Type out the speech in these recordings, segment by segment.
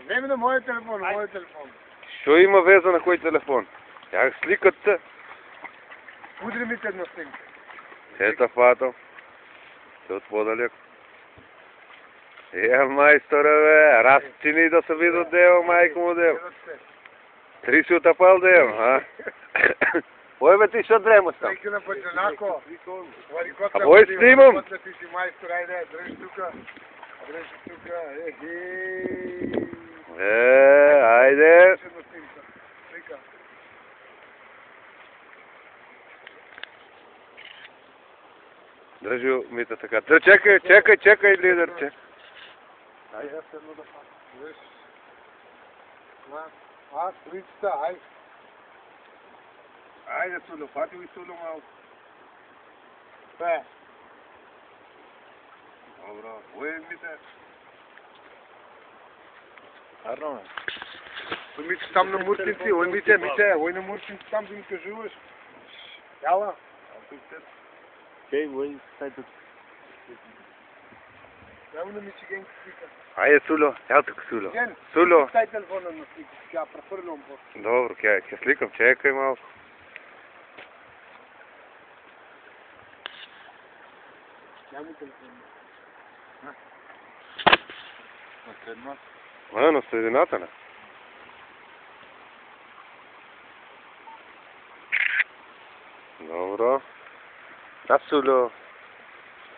Не ми на моя телефон, Що има веза на кой телефон? Як сликат се? Удри ми една снимка. Ето фато. Се от по-далеко. Майсторе, бе, разчини да се видят дева, майко му дева. Три си отапал дева, а? Ой, бе, ти ще дремаш там. Трейки на пътенако. А бой снимам. Ти си майстор, айде, дръж тука. Айде. Дръжи мита така. Чекай, лидерче. Айде, аз едно да факам. Аз, рицата, айде. Айде, Сулю, фати ви Сулю малко. Бе. Добро, уемите. Арно, уемите там на Муртинци, уемите, ой на Муртинци там да ми кажуваш. Яла. Кей, уем, сайта. Няма на Мичиген слика. Айде, Сулю, ел тук, Сулю. Ген, Сулю. стай телефона на слика, сега префърлям по. Добро, ќе сликам, чекай малко. Няма телефона. На средна? На средината, не? Добро. Да, Сулю.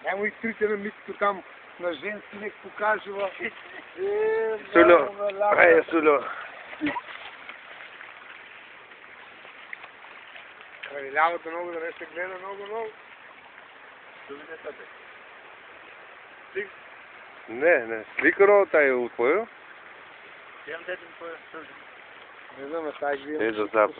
Няма изтрите на митито там, на женски нек покажува. Сулю, айде, Сулю. Лявата много да не се гледа много. Не, сликаро, taj u tvoju? Не знам, тази Е, за запад.